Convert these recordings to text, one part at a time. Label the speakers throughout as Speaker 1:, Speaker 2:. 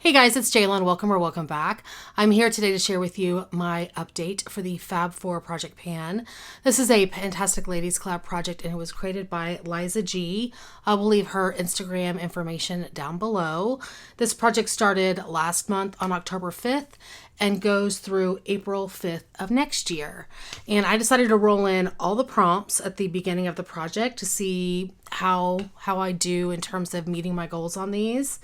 Speaker 1: Hey guys, it's Jayla. Welcome or welcome back. I'm here today to share with you my update for the Fab 4 Project Pan. This is a Pantastic Ladies Collab project and it was created by Liza G. I will leave her Instagram information down below. This project started last month on October 5th and goes through April 5th of next year. And I decided to roll in all the prompts at the beginning of the project to see how I do in terms of meeting my goals on these.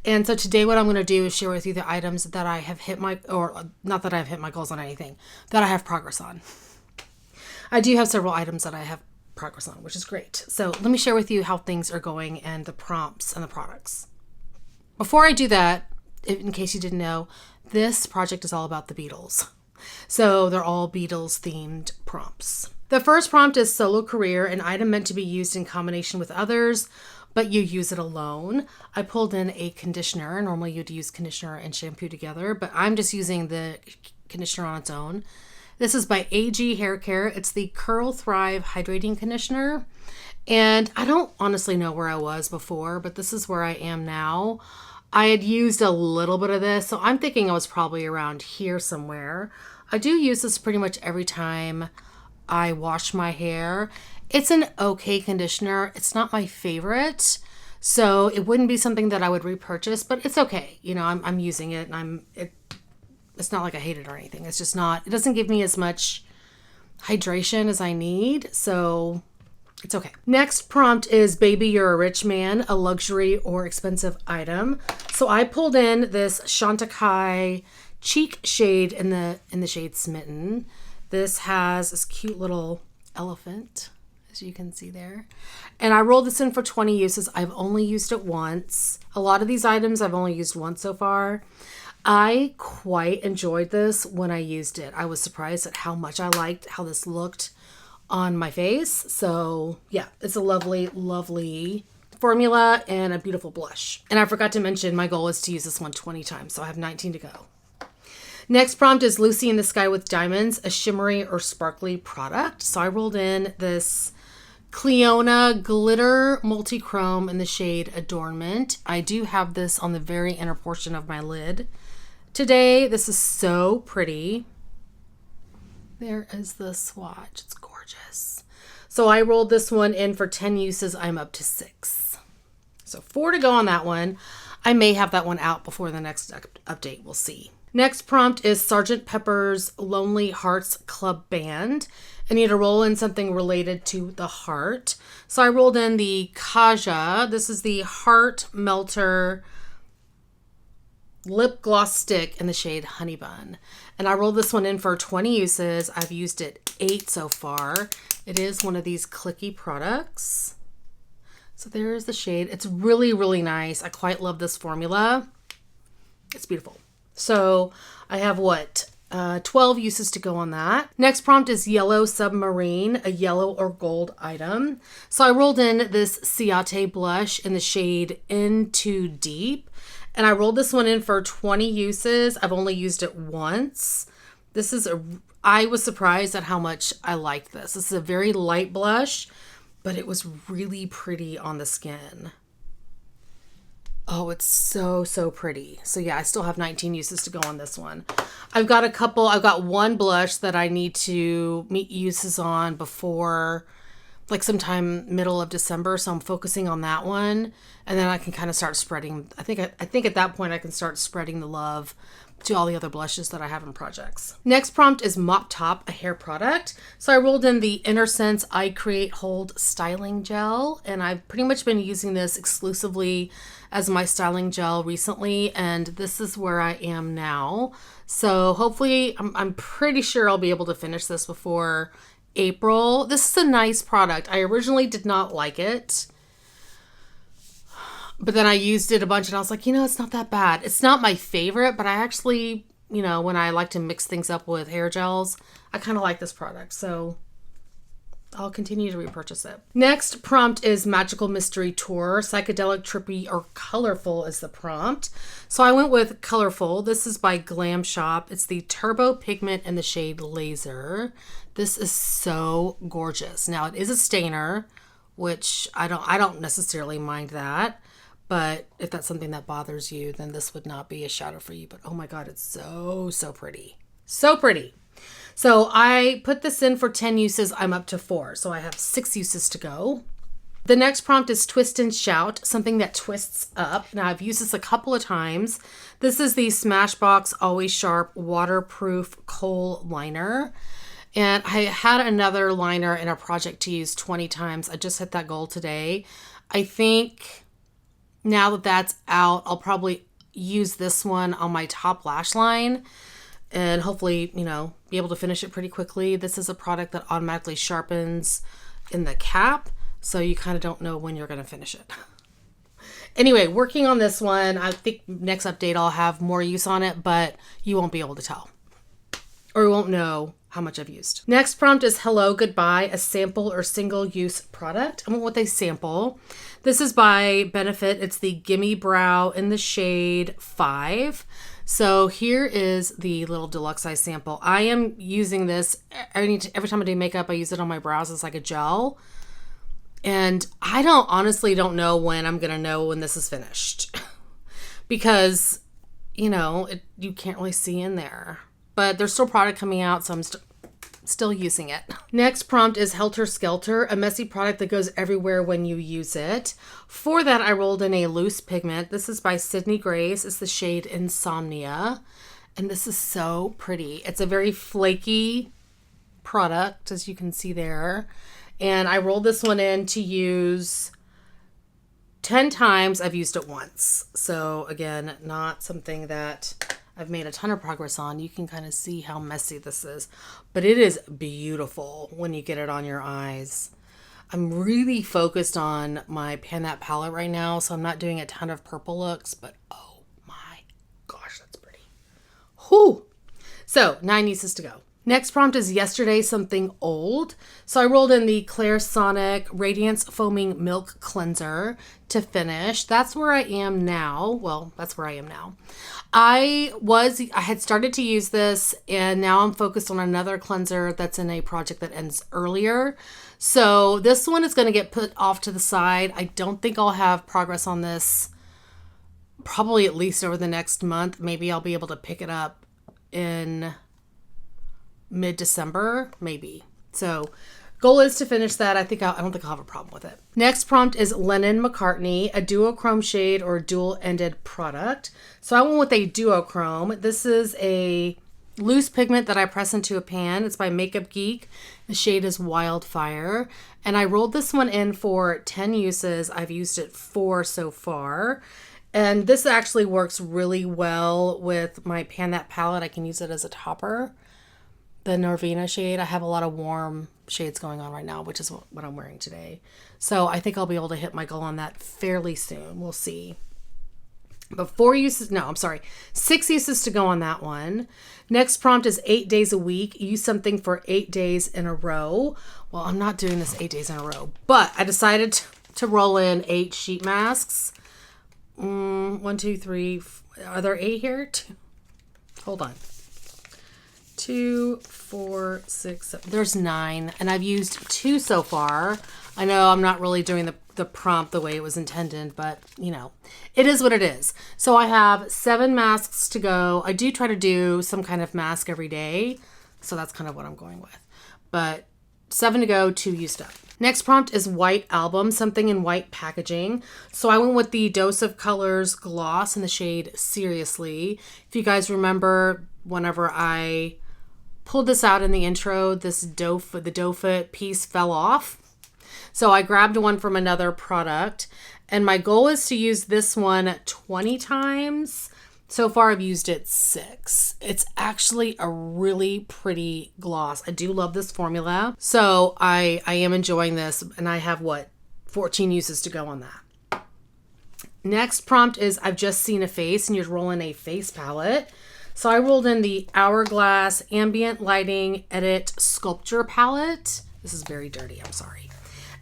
Speaker 1: And so today what I'm going to do is share with you the items that I have hit my, or not that I've hit my goals on anything, that I have progress on. I do have several items that I have progress on, which is great. So let me share with you how things are going and the prompts and the products. Before I do that, in case you didn't know, this project is all about the Beatles. So they're all Beatles themed prompts. The first prompt is solo career, an item meant to be used in combination with others, but you use it alone. I pulled in a conditioner. Normally you'd use conditioner and shampoo together, but I'm just using the conditioner on its own. This is by AG Hair Care. It's the Curl Thrive Hydrating Conditioner. And I don't honestly know where I was before, but this is where I am now. I had used a little bit of this, so I'm thinking I was probably around here somewhere. I do use this pretty much every time I wash my hair. It's an okay conditioner. It's not my favorite, so it wouldn't be something that I would repurchase, but it's okay. You know, I'm using it and it's not like I hate it or anything. It's just not, it doesn't give me as much hydration as I need, so it's okay. Next prompt is Baby You're a Rich Man, a luxury or expensive item. So I pulled in this Chantecaille cheek shade in the shade Smitten. This has this cute little elephant, as you can see there. And I rolled this in for 20 uses. I've only used it once. A lot of these items I've only used once so far. I quite enjoyed this when I used it. I was surprised at how much I liked how this looked on my face. So yeah, it's a lovely, lovely formula and a beautiful blush. And I forgot to mention my goal is to use this one 20 times. So I have 19 to go. Next prompt is Lucy in the Sky with Diamonds, a shimmery or sparkly product. So I rolled in this Cleona Glitter Multi-Chrome in the shade Adornment. I do have this on the very inner portion of my lid today. This is so pretty. There is the swatch. It's gorgeous. So I rolled this one in for 10 uses. I'm up to 6. So 4 to go on that one. I may have that one out before the next update. We'll see. Next prompt is Sgt. Pepper's Lonely Hearts Club Band. I need to roll in something related to the heart. So I rolled in the Kaja. This is the Heart Melter Lip Gloss Stick in the shade Honey Bun. And I rolled this one in for 20 uses. I've used it 8 so far. It is one of these clicky products. So there is the shade. It's really, really nice. I quite love this formula. It's beautiful. So I have 12 uses to go on that. Next prompt is Yellow Submarine, a yellow or gold item. So I rolled in this Ciate blush in the shade Into Deep. And I rolled this one in for 20 uses. I've only used it once. I was surprised at how much I liked this. This is a very light blush, but it was really pretty on the skin. Oh, it's so, so pretty. So yeah, I still have 19 uses to go on this one. I've got one blush that I need to meet uses on before like sometime middle of December. So I'm focusing on that one. And then I can kind of start spreading. I think at that point I can start spreading the love to all the other blushes that I have in projects. Next prompt is Mop Top, a hair product. So I rolled in the Inner Sense I Create Hold Styling Gel, and I've pretty much been using this exclusively as my styling gel recently, and this is where I am now. So hopefully, I'm pretty sure I'll be able to finish this before April. This is a nice product. I originally did not like it, but then I used it a bunch and I was like, it's not that bad. It's not my favorite, but I actually, when I like to mix things up with hair gels, I kind of like this product. So I'll continue to repurchase it. Next prompt is Magical Mystery Tour. Psychedelic, trippy, or colorful is the prompt. So I went with colorful. This is by Glam Shop. It's the Turbo Pigment in the shade Laser. This is so gorgeous. Now it is a stainer, which I don't necessarily mind that. But if that's something that bothers you, then this would not be a shadow for you. But oh my God, it's so, so pretty. So pretty. So I put this in for 10 uses. I'm up to 4. So I have 6 uses to go. The next prompt is Twist and Shout, something that twists up. Now I've used this a couple of times. This is the Smashbox Always Sharp Waterproof Kohl Liner. And I had another liner in a project to use 20 times. I just hit that goal today. I think now that that's out, I'll probably use this one on my top lash line and hopefully, you know, be able to finish it pretty quickly. This is a product that automatically sharpens in the cap, so you kind of don't know when you're going to finish it. Anyway, working on this one. I think next update I'll have more use on it, but you won't be able to tell. Or you won't know how much I've used. Next prompt is Hello Goodbye, a sample or single use product. I want what they sample. This is by Benefit. It's the Gimme Brow in the shade 5. So here is the little deluxe size sample. I am using this every time I do makeup. I use it on my brows. It's like a gel. And I honestly don't know when I'm going to know when this is finished. Because, you know, you can't really see in there. But there's still product coming out, so I'm still using it. Next prompt is Helter Skelter, a messy product that goes everywhere when you use it. For that, I rolled in a loose pigment. This is by Sydney Grace. It's the shade Insomnia. And this is so pretty. It's a very flaky product, as you can see there. And I rolled this one in to use 10 times. I've used it once. So again, not something that I've made a ton of progress on. You can kind of see how messy this is, but it is beautiful when you get it on your eyes. I'm really focused on my Pan That palette right now, so I'm not doing a ton of purple looks, but oh my gosh, that's pretty. Whew. So 9 uses to go. Next prompt is Yesterday Something Old. So I rolled in the Clairsonic Radiance Foaming Milk Cleanser to finish. That's where I am now. Well, that's where I am now. I had started to use this, and now I'm focused on another cleanser that's in a project that ends earlier. So this one is going to get put off to the side. I don't think I'll have progress on this probably at least over the next month. Maybe I'll be able to pick it up in mid-December, maybe. So goal is to finish that. I don't think I'll have a problem with it. Next prompt is Lene McCartney, a duochrome shade or dual-ended product. So I went with a duochrome. This is a loose pigment that I press into a pan. It's by Makeup Geek. The shade is Wildfire. And I rolled this one in for 10 uses. I've used it 4 so far. And this actually works really well with my Pan That palette. I can use it as a topper. The Norvina shade. I have a lot of warm shades going on right now, which is what I'm wearing today. So I think I'll be able to hit my goal on that fairly soon. We'll see. But 6 uses to go on that one. Next prompt is 8 days a week. Use something for 8 days in a row. Well, I'm not doing this 8 days in a row, but I decided to roll in 8 sheet masks. 1, 2, 3. Are there 8 here? Hold on. 2, 4, 6, 7. There's 9, and I've used 2 so far. I know I'm not really doing the prompt the way it was intended, but you know, it is what it is. So I have 7 masks to go. I do try to do some kind of mask every day, so that's kind of what I'm going with. But 7 to go, 2 used up. Next prompt is White Album, something in white packaging. So I went with the Dose of Colors gloss in the shade Seriously. If you guys remember, whenever I pulled this out in the intro, the doe foot piece fell off. So I grabbed one from another product, and my goal is to use this one 20 times. So far I've used it 6. It's actually a really pretty gloss. I do love this formula. So I am enjoying this, and I have 14 uses to go on that. Next prompt is I've just seen a face, and you're rolling a face palette. So I rolled in the Hourglass Ambient Lighting Edit Sculpture Palette. This is very dirty, I'm sorry.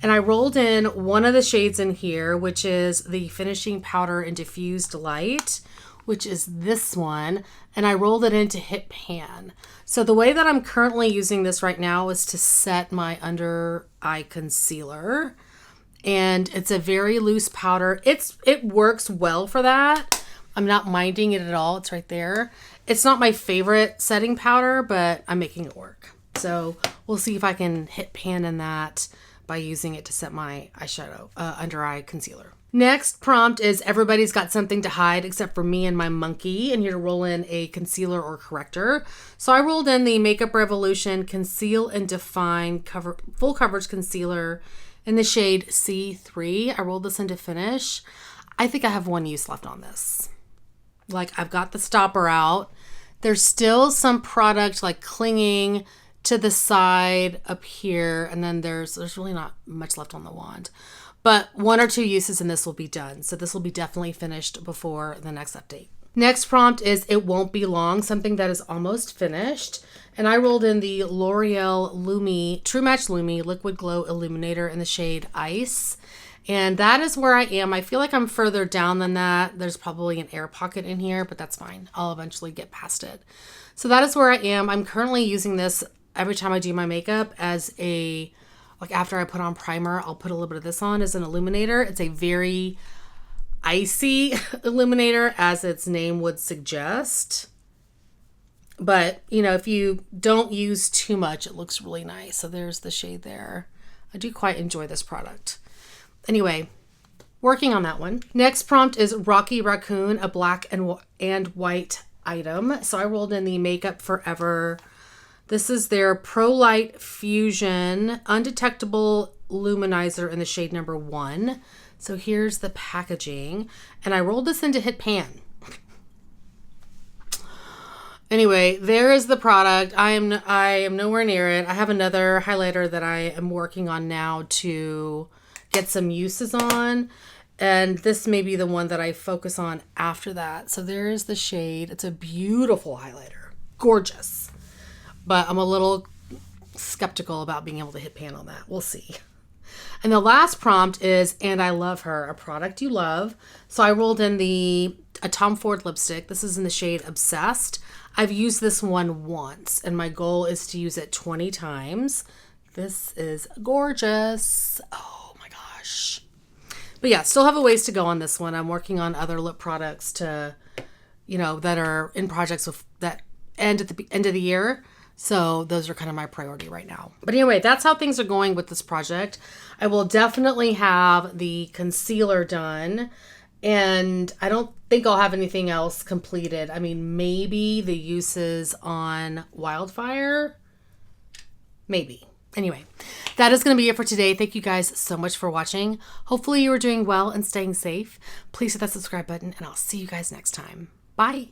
Speaker 1: And I rolled in one of the shades in here, which is the Finishing Powder and Diffused Light, which is this one. And I rolled it in to hit pan. So the way that I'm currently using this right now is to set my under eye concealer. and it's a very loose powder. It works well for that. I'm not minding it at all. It's right there. It's not my favorite setting powder, but I'm making it work. So we'll see if I can hit pan in that by using it to set my eyeshadow, under eye concealer. Next prompt is everybody's got something to hide except for me and my monkey, and you're to roll in a concealer or corrector. So I rolled in the Makeup Revolution Conceal and Define Full Coverage Concealer in the shade C3. I rolled this in to finish. I think I have one use left on this. Like, I've got the stopper out. There's still some product like clinging to the side up here, and then there's really not much left on the wand. But 1 or 2 uses and this will be done. So this will be definitely finished before the next update. Next prompt is It Won't Be Long, something that is almost finished. And I rolled in the L'Oreal True Match Lumi Liquid Glow Illuminator in the shade Ice. And that is where I am. I feel like I'm further down than that. There's probably an air pocket in here, but that's fine. I'll eventually get past it. So that is where I am. I'm currently using this every time I do my makeup as a, like after I put on primer, I'll put a little bit of this on as an illuminator. It's a very icy illuminator, as its name would suggest. But, you know, if you don't use too much, it looks really nice. So there's the shade there. I do quite enjoy this product. Anyway, working on that one. Next prompt is Rocky Raccoon, a black and white item. So I rolled in the Makeup Forever. This is their Pro Light Fusion Undetectable Luminizer in the shade number 1. So here's the packaging. And I rolled this in to hit pan. Anyway, there is the product. I am nowhere near it. I have another highlighter that I am working on now to get some uses on. And this may be the one that I focus on after that. So there is the shade. It's a beautiful highlighter. Gorgeous. But I'm a little skeptical about being able to hit pan on that. We'll see. And the last prompt is And I Love Her, a product you love. So I rolled in a Tom Ford lipstick. This is in the shade Obsessed. I've used this one once, and my goal is to use it 20 times. This is gorgeous. Oh my gosh. But yeah, still have a ways to go on this one. I'm working on other lip products to, you know, that are in projects that end at the end of the year. So those are kind of my priority right now. But anyway, that's how things are going with this project. I will definitely have the concealer done, and I don't think I'll have anything else completed. I mean, maybe the uses on Wildfire. Maybe. Anyway, that is going to be it for today. Thank you guys so much for watching. Hopefully you are doing well and staying safe. Please hit that subscribe button, and I'll see you guys next time. Bye.